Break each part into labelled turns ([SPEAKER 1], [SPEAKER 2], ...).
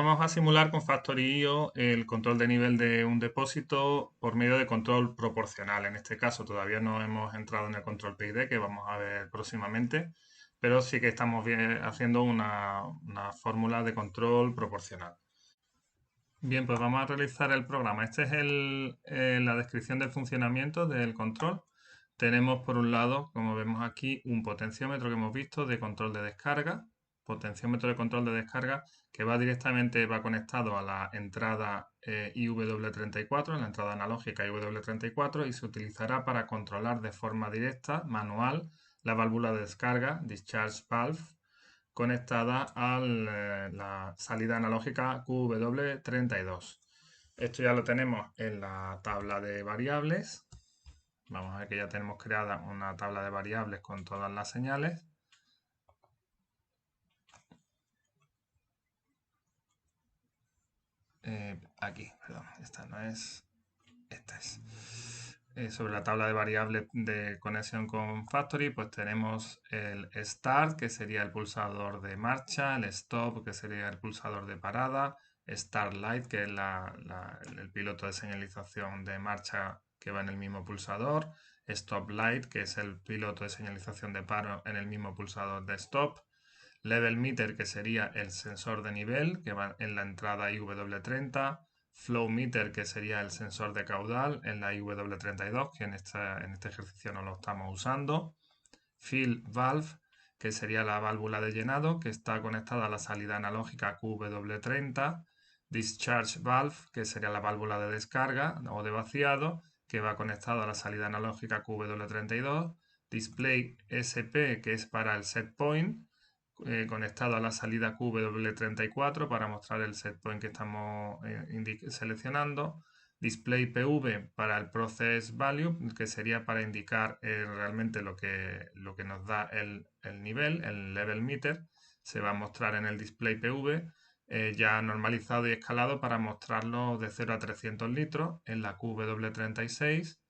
[SPEAKER 1] vamos a simular con Factory.io el control de nivel de un depósito por medio de control proporcional. En este caso todavía no hemos entrado en el control PID, que vamos a ver próximamente, pero sí que estamos haciendo una fórmula de control proporcional. Bien, pues vamos a realizar el programa. Esta es la descripción del funcionamiento del control. Tenemos por un lado, como vemos aquí, un potenciómetro que hemos visto de control de descarga. Potenciómetro de control de descarga que va conectado a la entrada IW34, la entrada analógica IW34, y se utilizará para controlar de forma directa, manual, la válvula de descarga, Discharge Valve, conectada a la salida analógica QW32. Esto ya lo tenemos en la tabla de variables. Vamos a ver que ya tenemos creada una tabla de variables con todas las señales. Aquí, perdón, esta no es, esta es. Sobre la tabla de variables de conexión con Factory, pues tenemos el Start, que sería el pulsador de marcha, el Stop, que sería el pulsador de parada, Start Light, que es el piloto de señalización de marcha que va en el mismo pulsador, Stop Light, que es el piloto de señalización de paro en el mismo pulsador de Stop, Level Meter, que sería el sensor de nivel, que va en la entrada IW30, Flow Meter, que sería el sensor de caudal en la IW32, que en este ejercicio no lo estamos usando. Fill Valve, que sería la válvula de llenado, que está conectada a la salida analógica QW30. Discharge Valve, que sería la válvula de descarga o de vaciado, que va conectado a la salida analógica QW32. Display SP, que es para el set point, conectado a la salida QW34 para mostrar el set point que estamos seleccionando. Display PV para el Process Value, que sería para indicar realmente lo que nos da el nivel, el Level Meter. Se va a mostrar en el Display PV ya normalizado y escalado para mostrarlo de 0 a 300 litros en la QW36.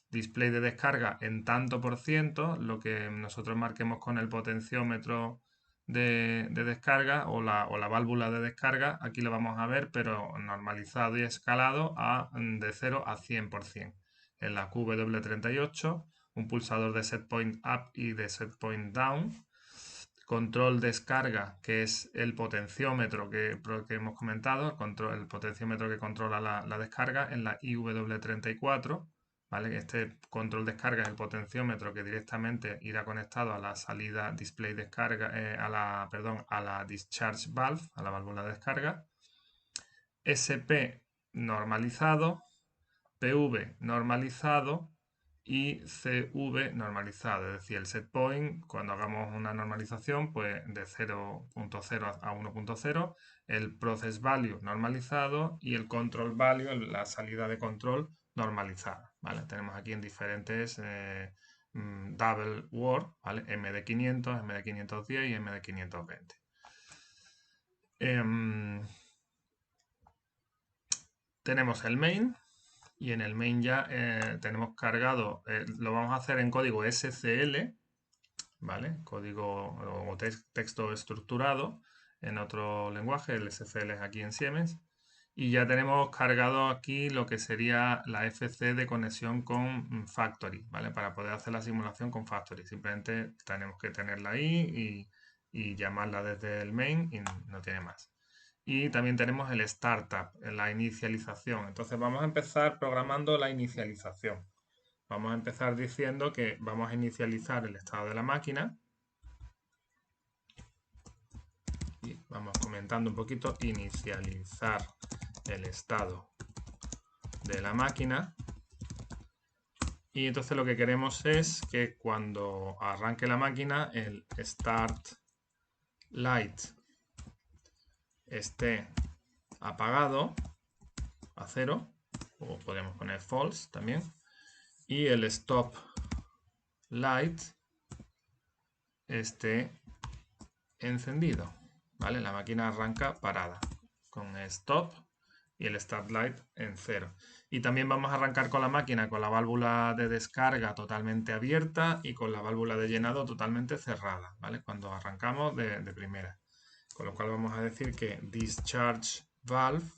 [SPEAKER 1] Display de descarga en tanto por ciento, lo que nosotros marquemos con el potenciómetro de descarga o la válvula de descarga, aquí lo vamos a ver, pero normalizado y escalado de 0 a 100%. En la QW38, un pulsador de set point up y de set point down. Control descarga, que es el potenciómetro que hemos comentado, el potenciómetro que controla la descarga en la IW34. ¿Vale? Este control descarga es el potenciómetro que directamente irá conectado a la salida display descarga, a la discharge valve, a la válvula de descarga. SP normalizado, PV normalizado y CV normalizado, es decir, el set point, cuando hagamos una normalización, pues de 0.0 a 1.0, el process value normalizado y el control value, la salida de control normalizada, ¿vale? Tenemos aquí en diferentes double word, ¿vale? MD500, MD510 y MD520. Tenemos el main, y en el main ya tenemos cargado, lo vamos a hacer en código SCL, ¿vale? Código o texto estructurado en otro lenguaje, el SCL es aquí en Siemens, y ya tenemos cargado aquí lo que sería la FC de conexión con Factory, ¿vale? Para poder hacer la simulación con Factory, simplemente tenemos que tenerla ahí y llamarla desde el main y no tiene más. Y también tenemos el startup, la inicialización. Entonces vamos a empezar programando la inicialización. Vamos a empezar diciendo que vamos a inicializar el estado de la máquina. Y vamos comentando un poquito, inicializar el estado de la máquina. Y entonces lo que queremos es que cuando arranque la máquina, el start light esté apagado a 0, o podemos poner false también, y el stop light esté encendido, ¿vale? La máquina arranca parada con stop y el start light en 0. Y también vamos a arrancar con la máquina con la válvula de descarga totalmente abierta y con la válvula de llenado totalmente cerrada, ¿vale? Cuando arrancamos de primera. Con lo cual vamos a decir que discharge valve,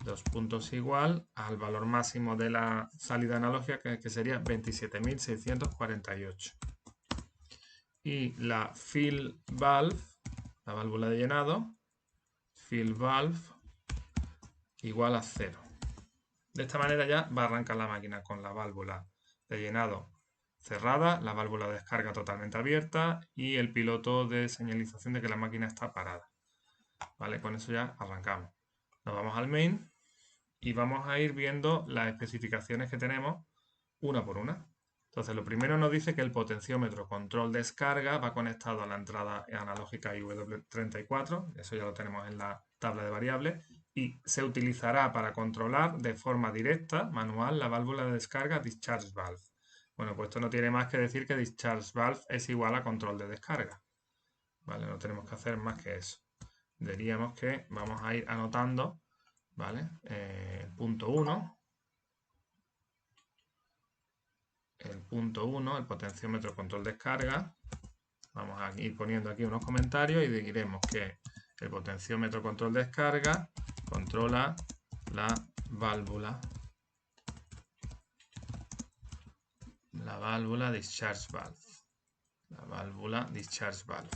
[SPEAKER 1] dos puntos igual al valor máximo de la salida analógica, que sería 27.648. Y la fill valve, la válvula de llenado, fill valve igual a 0. De esta manera ya va a arrancar la máquina con la válvula de llenado cerrada, la válvula de descarga totalmente abierta y el piloto de señalización de que la máquina está parada. ¿Vale? Con eso ya arrancamos. Nos vamos al main y vamos a ir viendo las especificaciones que tenemos una por una. Entonces, lo primero nos dice que el potenciómetro control descarga va conectado a la entrada analógica IW34, eso ya lo tenemos en la tabla de variables, y se utilizará para controlar de forma directa, manual, la válvula de descarga discharge valve. Bueno, pues esto no tiene más que decir que discharge valve es igual a control de descarga. ¿Vale? No tenemos que hacer más que eso. Diríamos que vamos a ir anotando, ¿vale? Punto 1. El punto 1, el potenciómetro control descarga. Vamos a ir poniendo aquí unos comentarios y diremos que el potenciómetro control descarga controla la válvula discharge valve. La válvula discharge valve.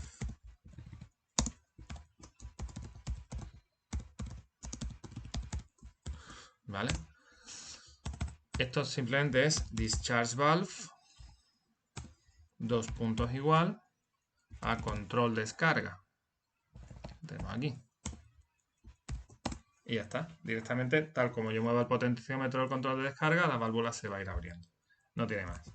[SPEAKER 1] ¿Vale? Esto simplemente es discharge valve, dos puntos igual a control descarga. Tenemos aquí. Y ya está. Directamente, tal como yo muevo el potenciómetro del control de descarga, la válvula se va a ir abriendo. No tiene más.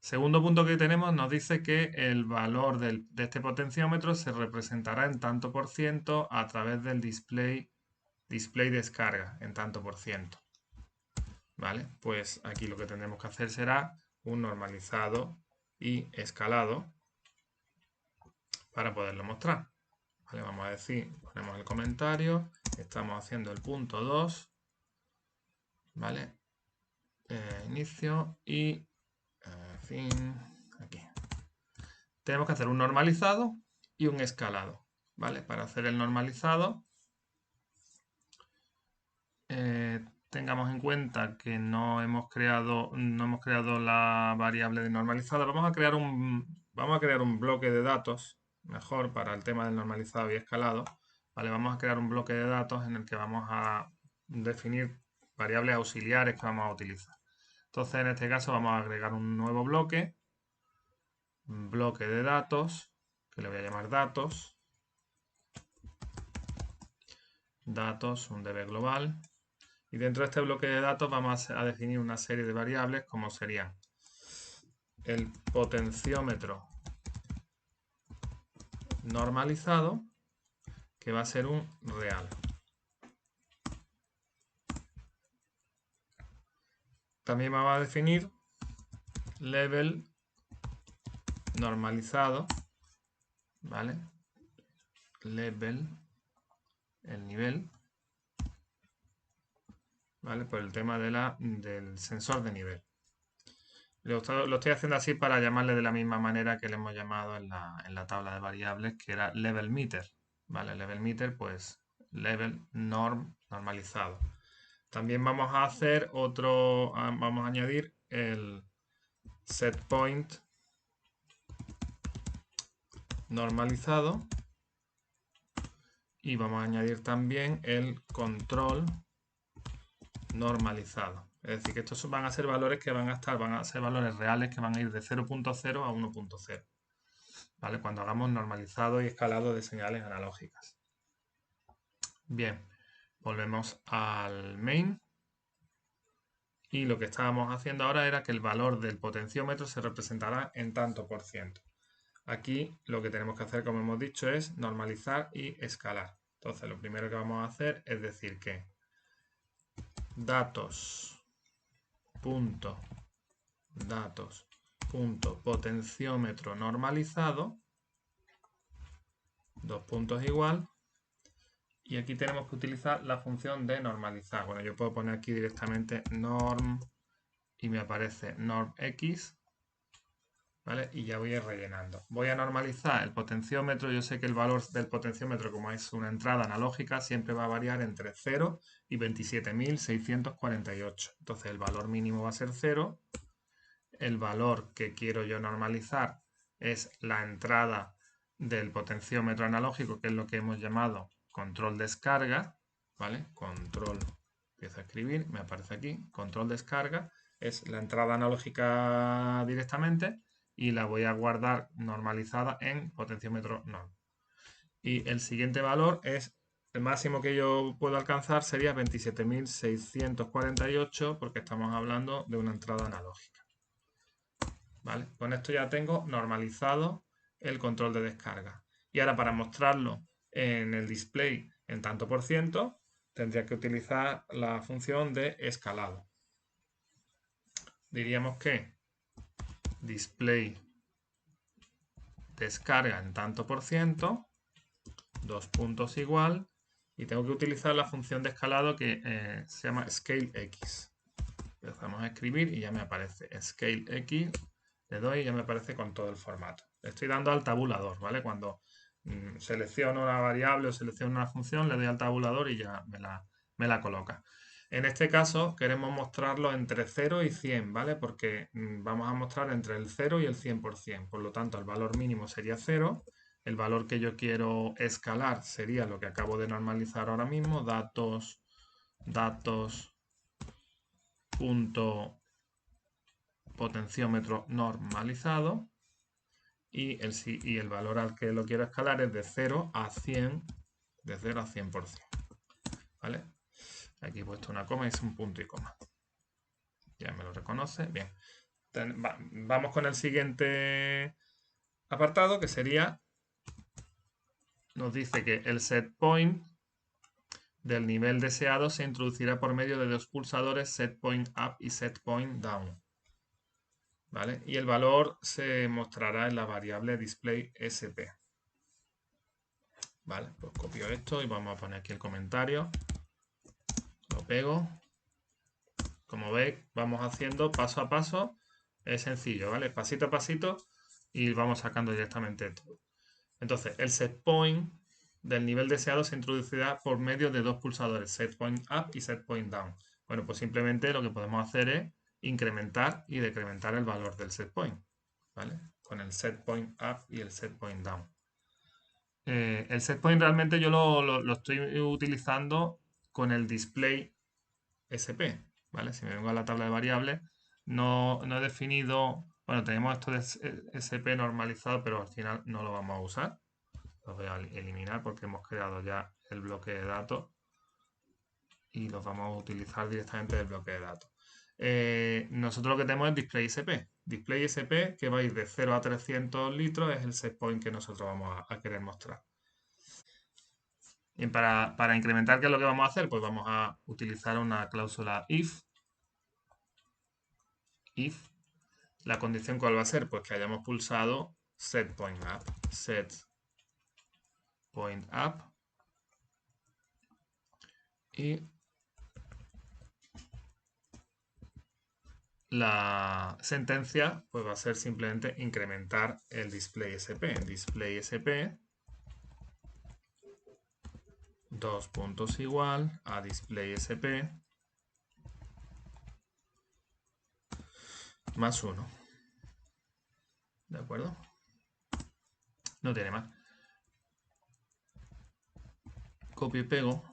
[SPEAKER 1] Segundo punto que tenemos nos dice que el valor de este potenciómetro se representará en tanto por ciento a través del display descarga, en tanto por ciento. ¿Vale? Pues aquí lo que tendremos que hacer será un normalizado y escalado para poderlo mostrar. ¿Vale? Vamos a decir, ponemos el comentario, estamos haciendo el punto 2, ¿vale? Inicio y fin, aquí. Tenemos que hacer un normalizado y un escalado, ¿vale? Para hacer el normalizado, tengamos en cuenta que no hemos creado la variable de normalizado. Vamos a crear un bloque de datos, mejor para el tema del normalizado y escalado. ¿Vale? Vamos a crear un bloque de datos en el que vamos a definir variables auxiliares que vamos a utilizar. Entonces, en este caso vamos a agregar un nuevo bloque de datos, que le voy a llamar datos, un DB global, y dentro de este bloque de datos vamos a definir una serie de variables como serían el potenciómetro normalizado, que va a ser un real. También vamos a definir level normalizado, ¿vale? Level, el nivel, ¿vale? Por el tema del sensor de nivel. Lo estoy haciendo así para llamarle de la misma manera que le hemos llamado en la tabla de variables, que era level meter, ¿vale? Level meter, pues level normalizado. También vamos a hacer vamos a añadir el set point normalizado y vamos a añadir también el control normalizado. Es decir, que estos van a ser valores que van a ser valores reales que van a ir de 0.0 a 1.0. ¿Vale? Cuando hagamos normalizado y escalado de señales analógicas. Bien, volvemos al main. Y lo que estábamos haciendo ahora era que el valor del potenciómetro se representará en tanto por ciento. Aquí lo que tenemos que hacer, como hemos dicho, es normalizar y escalar. Entonces, lo primero que vamos a hacer es decir que potenciómetro normalizado, dos puntos igual, y aquí tenemos que utilizar la función de normalizar. Bueno, yo puedo poner aquí directamente norm y me aparece normx, ¿vale? Y ya voy a ir rellenando. Voy a normalizar el potenciómetro. Yo sé que el valor del potenciómetro, como es una entrada analógica, siempre va a variar entre 0 y 27.648. Entonces el valor mínimo va a ser 0. El valor que quiero yo normalizar es la entrada del potenciómetro analógico, que es lo que hemos llamado control descarga, ¿vale? Control, empiezo a escribir, me aparece aquí, control descarga, es la entrada analógica directamente y la voy a guardar normalizada en potenciómetro norm. Y el siguiente valor es, el máximo que yo puedo alcanzar sería 27.648 porque estamos hablando de una entrada analógica. ¿Vale? Con esto ya tengo normalizado el control de descarga. Y ahora para mostrarlo en el display en tanto por ciento, tendría que utilizar la función de escalado. Diríamos que display descarga en tanto por ciento, 2 puntos igual, y tengo que utilizar la función de escalado que se llama scalex. Empezamos a escribir y ya me aparece scalex, le doy y ya me aparece con todo el formato. Le estoy dando al tabulador, ¿vale? Cuando selecciono una variable o selecciono una función, le doy al tabulador y ya me la coloca. En este caso queremos mostrarlo entre 0 y 100, ¿vale? Porque vamos a mostrar entre el 0 y el 100%. Por lo tanto, el valor mínimo sería 0. El valor que yo quiero escalar sería lo que acabo de normalizar ahora mismo, datos, punto potenciómetro normalizado. Y el valor al que lo quiero escalar es de 0 a 100, de 0 a 100%. ¿Vale? Aquí he puesto una coma y es un punto y coma. Ya me lo reconoce. Bien. Vamos con el siguiente apartado, que sería, nos dice que el set point del nivel deseado se introducirá por medio de dos pulsadores set point up y set point down. ¿Vale? Y el valor se mostrará en la variable display sp. Vale, pues copio esto y vamos a poner aquí el comentario. Lo pego. Como veis, vamos haciendo paso a paso. Es sencillo, ¿vale? Pasito a pasito y vamos sacando directamente todo. Entonces, el set point del nivel deseado se introducirá por medio de dos pulsadores, set point up y set point down. Bueno, pues simplemente lo que podemos hacer es incrementar y decrementar el valor del set point, ¿vale? Con el set point up y el set point down. El set point realmente yo lo estoy utilizando con el display SP, ¿vale? Si me vengo a la tabla de variables, no he definido, bueno, tenemos esto de SP normalizado, pero al final no lo vamos a usar. Los voy a eliminar porque hemos creado ya el bloque de datos y los vamos a utilizar directamente del bloque de datos. Nosotros lo que tenemos es display SP. Display SP, que va a ir de 0 a 300 litros, es el set point que nosotros vamos a querer mostrar. Bien, para incrementar, ¿qué es lo que vamos a hacer? Pues vamos a utilizar una cláusula if. La condición, ¿cuál va a ser? Pues que hayamos pulsado set point up. Set point up. Y la sentencia pues va a ser simplemente incrementar el display SP. Display SP, 2 puntos igual a display SP más 1. ¿De acuerdo? No tiene más. Copio y pego.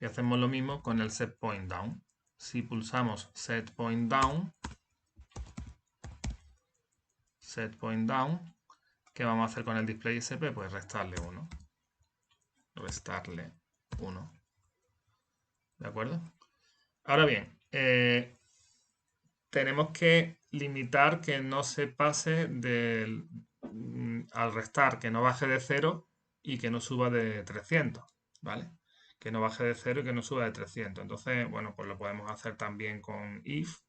[SPEAKER 1] Y hacemos lo mismo con el set point down. Si pulsamos set point down, ¿qué vamos a hacer con el display SP? Pues restarle 1. Restarle 1. ¿De acuerdo? Ahora bien, tenemos que limitar que no se pase al restar, que no baje de 0 y que no suba de 300, ¿vale? Que no baje de 0 y que no suba de 300. Entonces, bueno, pues lo podemos hacer también con if.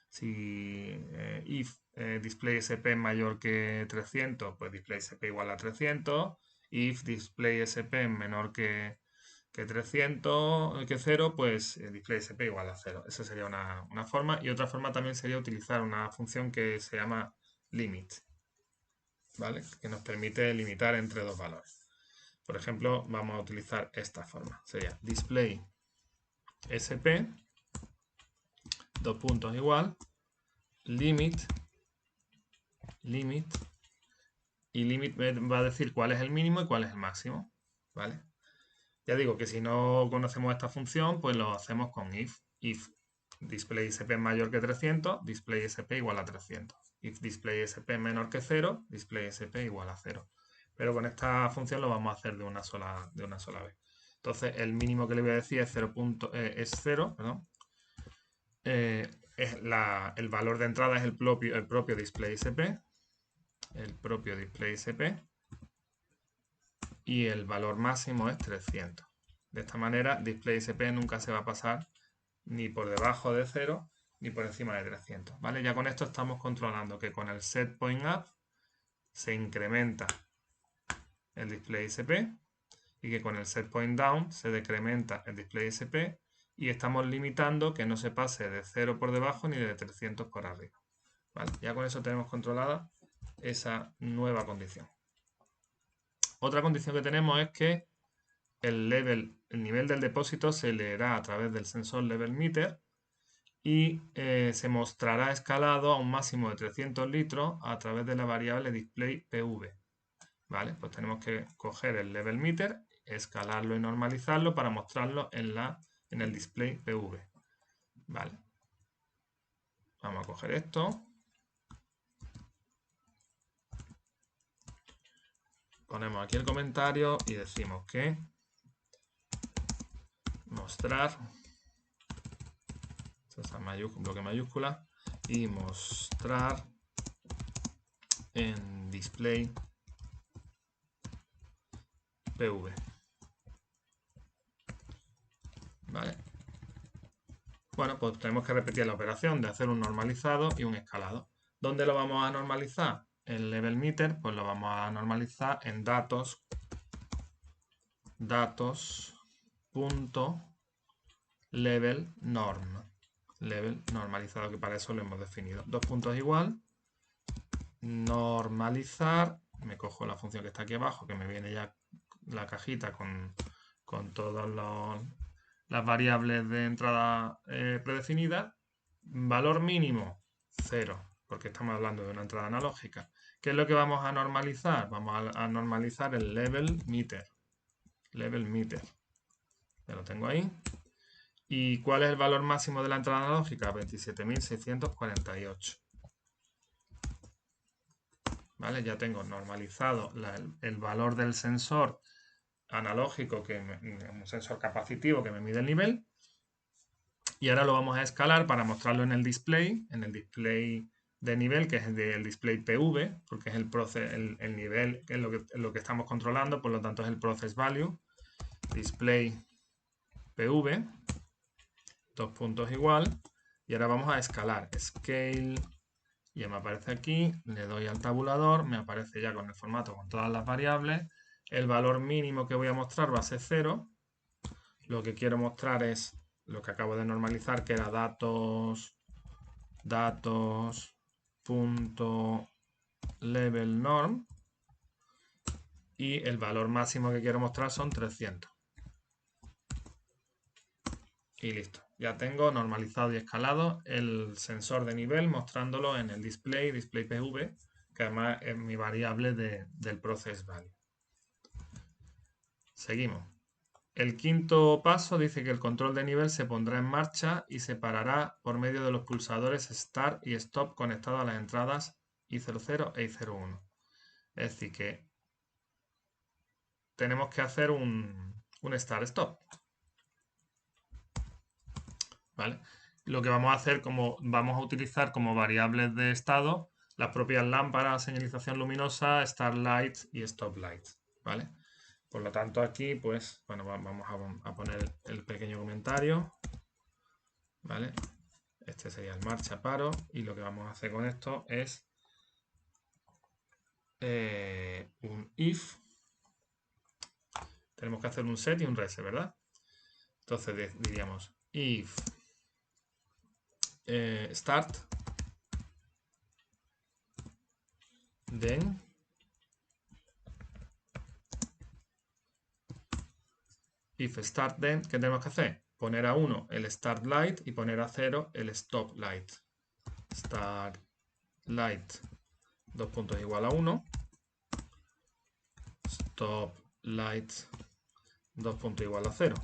[SPEAKER 1] Si if display SP es mayor que 300, pues display SP igual a 300. If display SP es menor que que 300, que 0, pues display SP igual a 0. Esa sería una forma. Y otra forma también sería utilizar una función que se llama limit, ¿vale? Que nos permite limitar entre dos valores. Por ejemplo, vamos a utilizar esta forma. Sería display SP, dos puntos igual, limit, y limit va a decir cuál es el mínimo y cuál es el máximo, ¿vale? Ya digo que si no conocemos esta función, pues lo hacemos con if. If display SP es mayor que 300, display SP igual a 300. If display SP menor que 0, display SP igual a 0. Pero con esta función lo vamos a hacer de una sola vez. Entonces, el mínimo que le voy a decir es 0, es 0, perdón. El valor de entrada es el propio display SP. El propio display SP. Y el valor máximo es 300. De esta manera, display SP nunca se va a pasar ni por debajo de 0 ni por encima de 300, ¿vale? Ya con esto estamos controlando que con el setPointUp se incrementa el display SP y que con el setPointDown se decrementa el display SP y estamos limitando que no se pase de 0 por debajo ni de 300 por arriba, ¿vale? Ya con eso tenemos controlada esa nueva condición. Otra condición que tenemos es que el nivel del depósito se leerá a través del sensor level meter y se mostrará escalado a un máximo de 300 litros a través de la variable display PV. ¿Vale? Pues tenemos que coger el level meter, escalarlo y normalizarlo para mostrarlo en el display PV. ¿Vale? Vamos a coger esto. Ponemos aquí el comentario y decimos que mostrar, bloque mayúscula, y mostrar en display PV. ¿Vale? Bueno, pues tenemos que repetir la operación de hacer un normalizado y un escalado. ¿Dónde lo vamos a normalizar? El level meter, pues lo vamos a normalizar en datos punto level norm. Level normalizado, que para eso lo hemos definido. Dos puntos igual. Normalizar. Me cojo la función que está aquí abajo, que me viene ya la cajita con todas las variables de entrada predefinidas. Valor mínimo, 0, porque estamos hablando de una entrada analógica. ¿Qué es lo que vamos a normalizar? Vamos a normalizar el level meter. Level meter. Ya lo tengo ahí. ¿Y cuál es el valor máximo de la entrada analógica? 27.648. ¿Vale? Ya tengo normalizado el valor del sensor analógico, un sensor capacitivo que me mide el nivel. Y ahora lo vamos a escalar para mostrarlo en el display de nivel, que es el display PV, porque es el nivel que es lo que estamos controlando, por lo tanto es el process value, display PV, dos puntos igual, y ahora vamos a escalar, scale, ya me aparece aquí, le doy al tabulador, me aparece ya con el formato con todas las variables, el valor mínimo que voy a mostrar va a ser 0, lo que quiero mostrar es lo que acabo de normalizar, que era datos.level norm, y el valor máximo que quiero mostrar son 300. Y listo. Ya tengo normalizado y escalado el sensor de nivel mostrándolo en el display PV, que además es mi variable del process value. Seguimos. El quinto paso dice que el control de nivel se pondrá en marcha y se parará por medio de los pulsadores Start y Stop conectados a las entradas I00 e I01. Es decir, que tenemos que hacer un Start-Stop. ¿Vale? Lo que vamos a hacer, como vamos a utilizar como variables de estado las propias lámparas, señalización luminosa, Starlight y Stoplight. ¿Vale? Por lo tanto, aquí, pues, bueno, vamos a poner el pequeño comentario. ¿Vale? Este sería el marcha paro. Y lo que vamos a hacer con esto es un if. Tenemos que hacer un set y un reset, ¿verdad? Entonces diríamos if start, then if start then, ¿qué tenemos que hacer? Poner a 1 el start light y poner a 0 el stop light. Start light, 2 puntos igual a 1. Stop light, 2 puntos igual a 0.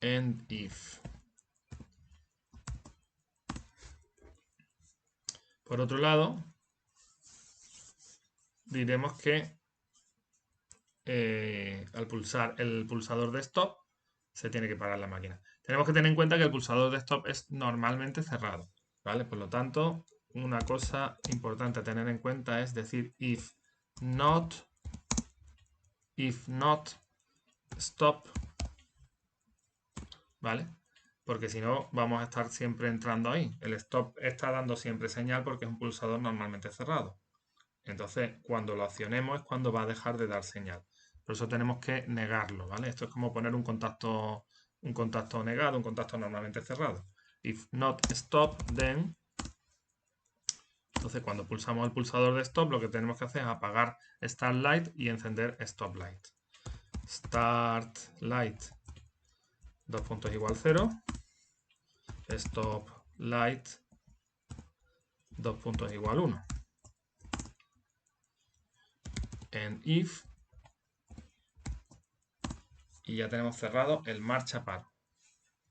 [SPEAKER 1] And if. Por otro lado, diremos que al pulsar el pulsador de stop se tiene que parar la máquina. Tenemos que tener en cuenta que el pulsador de stop es normalmente cerrado, ¿vale? Por lo tanto, una cosa importante a tener en cuenta es decir if not stop, ¿vale? Porque si no vamos a estar siempre entrando ahí. El stop está dando siempre señal porque es un pulsador normalmente cerrado. Entonces, cuando lo accionemos es cuando va a dejar de dar señal. Por eso tenemos que negarlo, ¿vale? Esto es como poner un contacto negado, un contacto normalmente cerrado. If not stop, then. Entonces, cuando pulsamos el pulsador de stop, lo que tenemos que hacer es apagar Start Light y encender Stop Light. Start Light, 2 puntos igual 0. Stop Light, 2 puntos igual 1. And if. Y ya tenemos cerrado el marcha paro.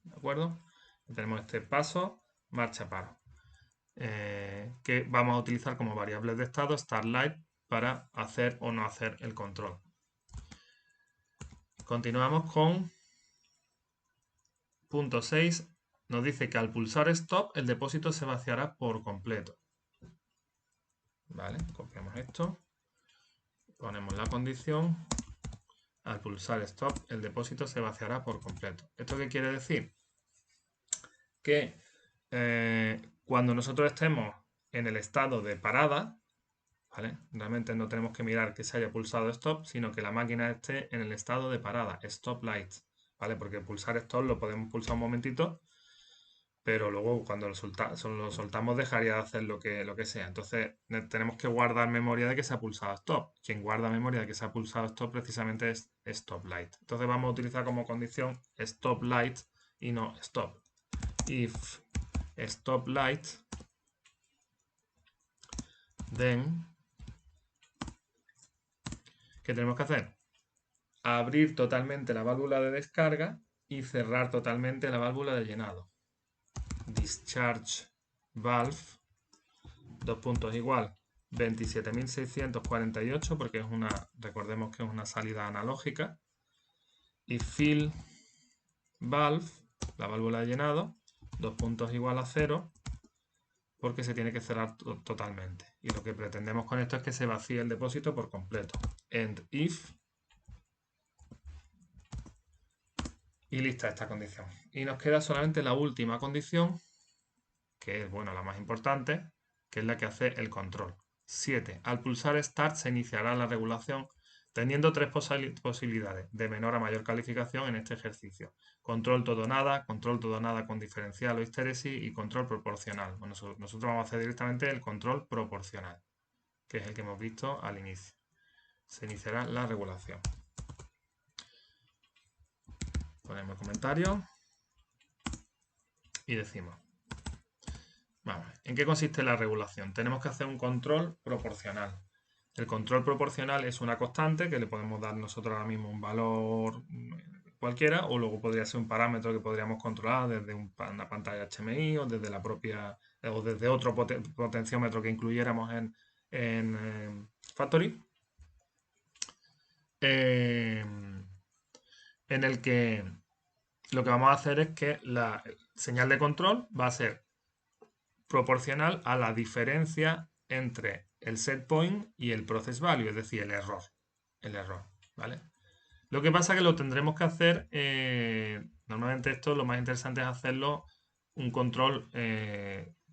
[SPEAKER 1] ¿De acuerdo? Tenemos este paso, marcha paro. Que vamos a utilizar como variables de estado start light para hacer o no hacer el control. Continuamos con punto 6. Nos dice que al pulsar stop el depósito se vaciará por completo. Vale, copiamos esto. Ponemos la condición. Al pulsar stop el depósito se vaciará por completo. ¿Esto qué quiere decir? Que cuando nosotros estemos en el estado de parada, ¿vale? Realmente no tenemos que mirar que se haya pulsado stop, sino que la máquina esté en el estado de parada, stop light, ¿vale? Porque pulsar stop lo podemos pulsar un momentito, pero luego cuando lo soltamos dejaría de hacer lo que sea. Entonces tenemos que guardar memoria de que se ha pulsado stop. Quien guarda memoria de que se ha pulsado stop precisamente es stop light. Entonces vamos a utilizar como condición stop light y no stop. If stop light, then, ¿qué tenemos que hacer? Abrir totalmente la válvula de descarga y cerrar totalmente la válvula de llenado. Discharge valve, 2 puntos igual 27.648 porque es recordemos que es una salida analógica. Y fill valve, la válvula de llenado, 2 puntos igual a 0 porque se tiene que cerrar totalmente. Y lo que pretendemos con esto es que se vacíe el depósito por completo. And if. Y lista esta condición. Y nos queda solamente la última condición, que es, bueno, la más importante, que es la que hace el control. 7. Al pulsar Start se iniciará la regulación teniendo 3 posibilidades, de menor a mayor calificación en este ejercicio. Control todo nada con diferencial o histeresis y control proporcional. Bueno, nosotros vamos a hacer directamente el control proporcional, que es el que hemos visto al inicio. Se iniciará la regulación. Ponemos comentario y decimos. Vamos, ¿en qué consiste la regulación? Tenemos que hacer un control proporcional. El control proporcional es una constante que le podemos dar nosotros ahora mismo un valor cualquiera, o luego podría ser un parámetro que podríamos controlar desde una pantalla HMI o desde la propia o desde otro potenciómetro que incluyéramos en Factory. En el que lo que vamos a hacer es que la señal de control va a ser proporcional a la diferencia entre el set point y el process value, es decir, el error, ¿vale? Lo que pasa es que lo tendremos que hacer, normalmente esto lo más interesante es hacerlo un control,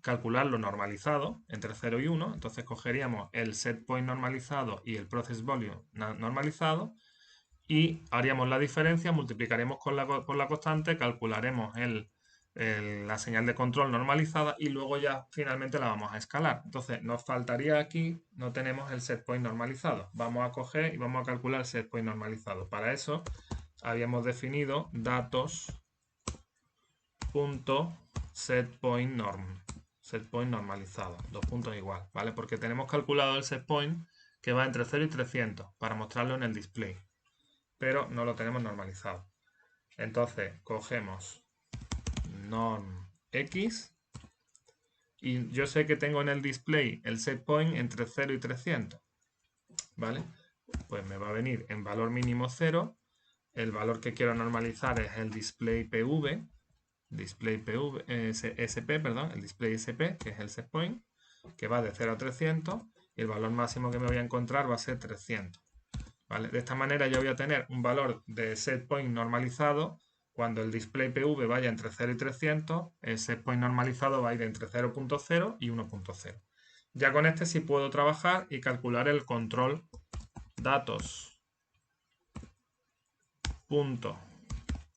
[SPEAKER 1] calcularlo normalizado entre 0 y 1, entonces cogeríamos el set point normalizado y el process value normalizado y haríamos la diferencia, multiplicaremos por la constante, calcularemos la señal de control normalizada y luego ya finalmente la vamos a escalar. Entonces nos faltaría aquí, no tenemos el set point normalizado. Vamos a coger y vamos a calcular el set point normalizado. Para eso habíamos definido datos.setPointNorm. Setpoint normalizado, dos puntos igual, ¿vale? Porque tenemos calculado el setpoint que va entre 0 y 300 para mostrarlo en el display, pero no lo tenemos normalizado. Entonces cogemos norm x y yo sé que tengo en el display el setpoint entre 0 y 300, ¿vale? Pues me va a venir en valor mínimo 0. El valor que quiero normalizar es el display PV, el display SP, que es el setpoint, que va de 0 a 300, y el valor máximo que me voy a encontrar va a ser 300. ¿Vale? De esta manera yo voy a tener un valor de setpoint normalizado. Cuando el display PV vaya entre 0 y 300, el setpoint normalizado va a ir entre 0.0 y 1.0. Ya con este sí puedo trabajar y calcular el control datos.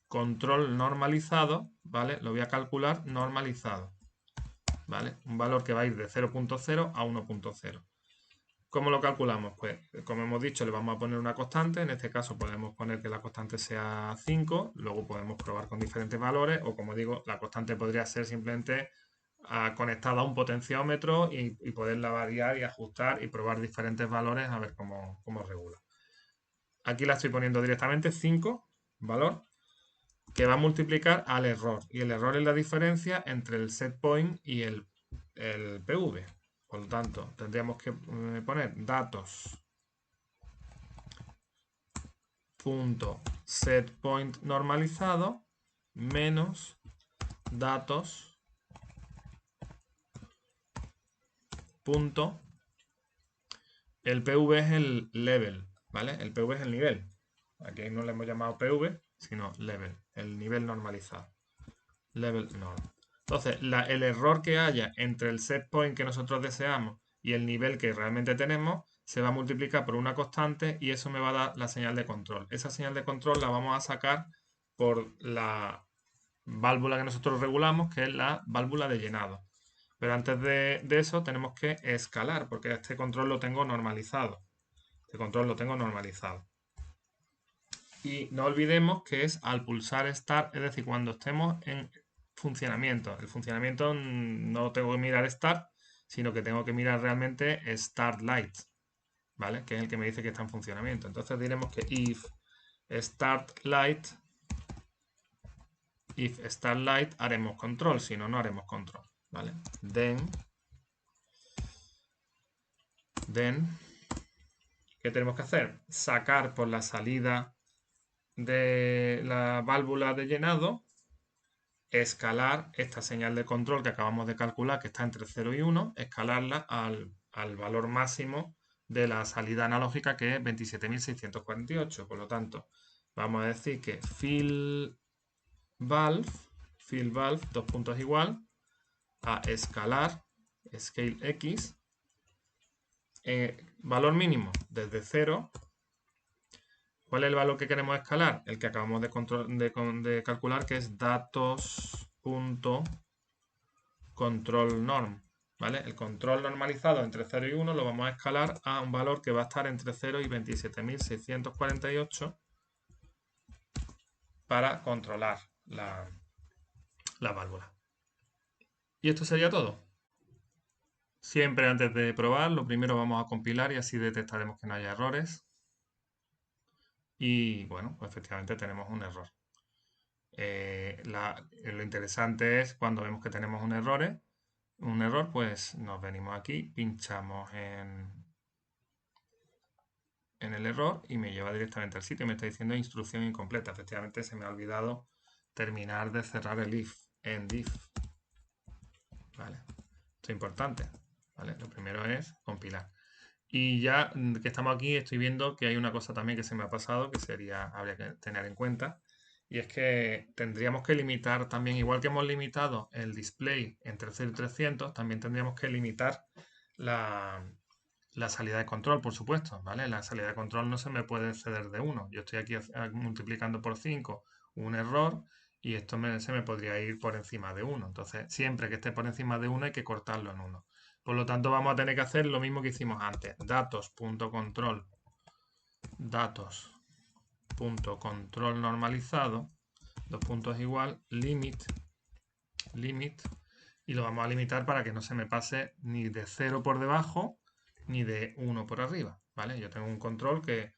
[SPEAKER 1] Control normalizado, ¿vale? Lo voy a calcular normalizado, ¿vale? Un valor que va a ir de 0.0 a 1.0. ¿Cómo lo calculamos? Pues, como hemos dicho, le vamos a poner una constante. En este caso podemos poner que la constante sea 5. Luego podemos probar con diferentes valores. O, como digo, la constante podría ser simplemente conectada a un potenciómetro y poderla variar y ajustar y probar diferentes valores a ver cómo regula. Aquí la estoy poniendo directamente 5, valor, que va a multiplicar al error. Y el error es la diferencia entre el setpoint y el PV. Por lo tanto, tendríamos que poner datos.setPoint normalizado menos datos punto. El PV es el level, ¿vale? El PV es el nivel. Aquí no le hemos llamado PV, sino level, el nivel normalizado. Level norm. Entonces, el error que haya entre el setpoint que nosotros deseamos y el nivel que realmente tenemos se va a multiplicar por una constante y eso me va a dar la señal de control. Esa señal de control la vamos a sacar por la válvula que nosotros regulamos, que es la válvula de llenado. Pero antes de eso tenemos que escalar, porque este control lo tengo normalizado. Este control lo tengo normalizado. Y no olvidemos que es al pulsar Start, es decir, cuando estemos en funcionamiento. El funcionamiento no tengo que mirar Start, sino que tengo que mirar realmente Start Light, ¿vale? Que es el que me dice que está en funcionamiento. Entonces diremos que if Start Light haremos control, si no, no haremos control, ¿vale? Then, ¿qué tenemos que hacer? Sacar por la salida de la válvula de llenado, escalar esta señal de control que acabamos de calcular, que está entre 0 y 1, escalarla al valor máximo de la salida analógica, que es 27.648. Por lo tanto, vamos a decir que fill valve, dos puntos igual, a escalar, scale x, valor mínimo desde 0. ¿Cuál es el valor que queremos escalar? El que acabamos de calcular, que es datos.controlNorm. ¿Vale? El control normalizado entre 0 y 1 lo vamos a escalar a un valor que va a estar entre 0 y 27.648 para controlar la válvula. Y esto sería todo. Siempre antes de probar, lo primero vamos a compilar y así detectaremos que no haya errores. Y bueno, pues efectivamente tenemos un error. Lo interesante es cuando vemos que tenemos un error, pues nos venimos aquí, pinchamos en el error y me lleva directamente al sitio. Me está diciendo instrucción incompleta. Efectivamente se me ha olvidado terminar de cerrar el if, end if. ¿Vale? Esto es importante. ¿Vale? Lo primero es compilar. Y ya que estamos aquí, estoy viendo que hay una cosa también que se me ha pasado que habría que tener en cuenta. Y es que tendríamos que limitar también, igual que hemos limitado el display entre 0 y 300, también tendríamos que limitar La salida de control, por supuesto, ¿vale? La salida de control no se me puede exceder de 1. Yo estoy aquí multiplicando por 5 un error y esto se me podría ir por encima de 1. Entonces, siempre que esté por encima de 1 hay que cortarlo en 1. Por lo tanto, vamos a tener que hacer lo mismo que hicimos antes. Datos.control, datos.control normalizado, dos puntos igual, limit, y lo vamos a limitar para que no se me pase ni de 0 por debajo ni de 1 por arriba, ¿vale? Yo tengo un control que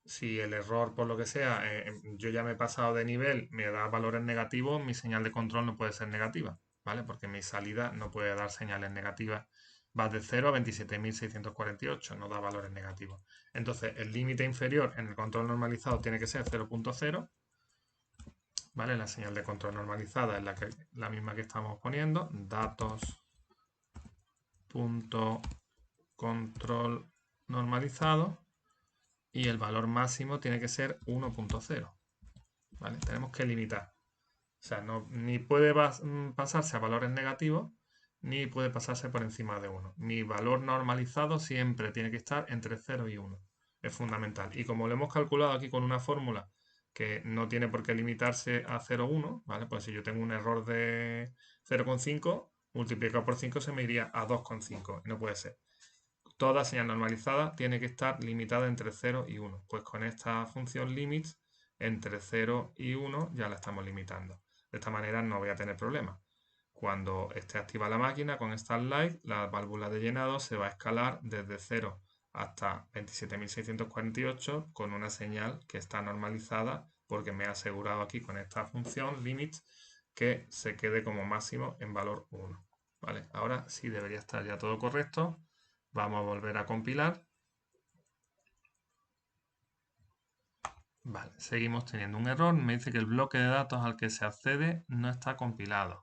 [SPEAKER 1] si el error por lo que sea, yo ya me he pasado de nivel, me da valores negativos, mi señal de control no puede ser negativa, ¿vale? Porque mi salida no puede dar señales negativas. Va de 0 a 27.648, no da valores negativos. Entonces, el límite inferior en el control normalizado tiene que ser 0.0, ¿vale? La señal de control normalizada es la misma que estamos poniendo, datos.control normalizado, y el valor máximo tiene que ser 1.0, ¿vale? Tenemos que limitar. O sea, ni puede pasarse a valores negativos, ni puede pasarse por encima de 1. Mi valor normalizado siempre tiene que estar entre 0 y 1. Es fundamental. Y como lo hemos calculado aquí con una fórmula que no tiene por qué limitarse a 0,1, ¿vale? Pues si yo tengo un error de 0,5, multiplicado por 5 se me iría a 2,5. No puede ser. Toda señal normalizada tiene que estar limitada entre 0 y 1. Pues con esta función limit, entre 0 y 1 ya la estamos limitando. De esta manera no voy a tener problemas. Cuando esté activa la máquina con StartLight, la válvula de llenado se va a escalar desde 0 hasta 27.648 con una señal que está normalizada porque me he asegurado aquí con esta función limit que se quede como máximo en valor 1. ¿Vale? Ahora sí debería estar ya todo correcto. Vamos a volver a compilar. Vale, seguimos teniendo un error. Me dice que el bloque de datos al que se accede no está compilado.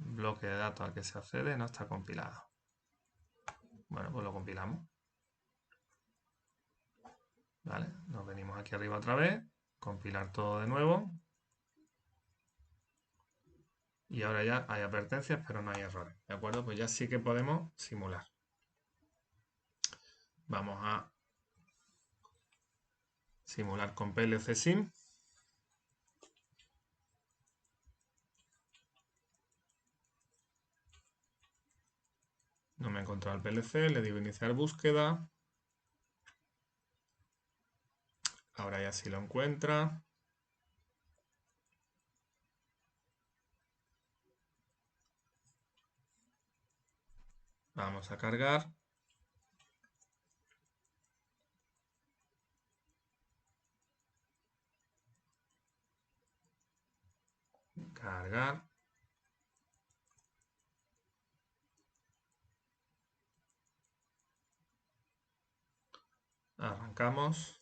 [SPEAKER 1] Bloque de datos al que se accede no está compilado. Bueno, pues lo compilamos. Vale, nos venimos aquí arriba otra vez. Compilar todo de nuevo. Y ahora ya hay advertencias, pero no hay errores. ¿De acuerdo? Pues ya sí que podemos simular. Vamos a simular con PLC Sim. No me he encontrado el PLC, le digo iniciar búsqueda. Ahora ya sí lo encuentra. Vamos a cargar. Cargar. Arrancamos.